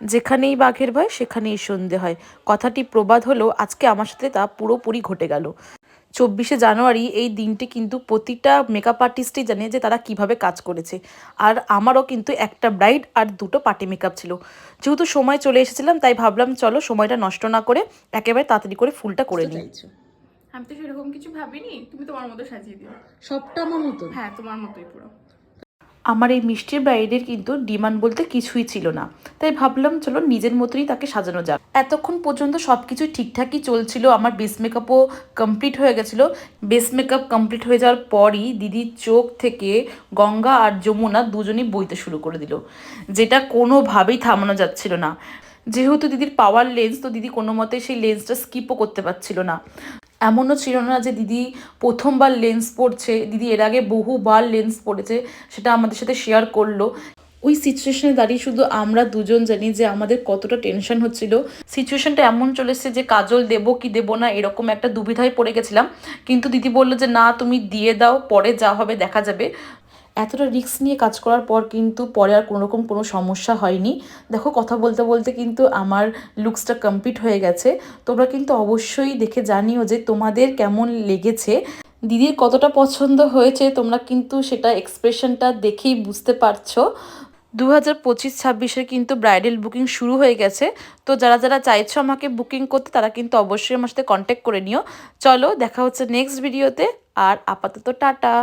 যেখানেই বাঘের ভয় সেখানেই সন্ধে হয়, কথাটি প্রবাদ হলেও আজকে আমার সাথে তা পুরোপুরি ঘটে গেল। 24শে জানুয়ারি এই দিনটি কিন্তু প্রতিটা মেকআপ আর্টিস্টই জানে যে তারা কিভাবে কাজ করেছে। আর আমারও কিন্তু একটা ব্রাইড আর দুটো পার্টি মেকআপ ছিল। যেহেতু সময় চলে এসেছিলাম তাই ভাবলাম চলো সময়টা নষ্ট না করে একেবারে তাড়াতাড়ি করে ফুলটা করে নিই। আমি তো সেরকম কিছু ভাবিনি, তুমি তোমার মতো সাজিয়ে দিও। সবটা আমার মতো? হ্যাঁ, তোমার মতোই পুরো। আমার এই মিষ্টির ব্রাইডের কিন্তু ডিমান্ড বলতে কিছুই ছিল না, তাই ভাবলাম চলো নিজের মতোই তাকে সাজানো যাক। এতক্ষণ পর্যন্ত সব কিছুই ঠিকঠাকই চলছিল, আমার বেস মেকআপও কমপ্লিট হয়ে গেছিলো। বেস মেকআপ কমপ্লিট হয়ে যাওয়ার পরই দিদির চোখ থেকে গঙ্গা আর যমুনা দুজনেই বইতে শুরু করে দিল, যেটা কোনোভাবেই থামানো যাচ্ছিল না। যেহেতু দিদির পাওয়ার লেন্স, তো দিদি কোনো মতে সেই লেন্সটা স্কিপও করতে পারছিল না। এমনও ছিল না যে দিদি প্রথমবার লেন্স পড়ছে, দিদি এর আগে বহুবার লেন্স পড়েছে, সেটা আমাদের সাথে শেয়ার করলো। ওই সিচুয়েশনে দাঁড়িয়ে শুধু আমরা দুজন জানি যে আমাদের কতটা টেনশন হচ্ছিল। সিচুয়েশনটা এমন চলে এসেছে যে কাজল দেবো কি দেবো না এরকম একটা দুবিধায় পড়ে গেছিলাম, কিন্তু দিদি বললো যে না তুমি দিয়ে দাও, পরে যা হবে দেখা যাবে। এতটা রিস্ক নিয়ে কাজ করার পর কিন্তু পরে আর কোনোরকম কোনো সমস্যা হয়নি। দেখো কথা বলতে বলতে কিন্তু আমার লুকসটা কমপ্লিট হয়ে গেছে। তোমরা কিন্তু অবশ্যই দেখে জানিও যে তোমাদের কেমন লেগেছে, দিদির কতটা পছন্দ হয়েছে, তোমরা কিন্তু সেটা এক্সপ্রেশনটা দেখেই বুঝতে পারছো। 2025-26-এর কিন্তু ব্রাইডাল বুকিং শুরু হয়ে গেছে। তো যারা যারা চাইছো আমাকে বুকিং করতে তারা কিন্তু অবশ্যই আমার সাথে কন্ট্যাক্ট করে নিও। চলো দেখা হচ্ছে নেক্সট ভিডিওতে, আর আপাতত টাটা।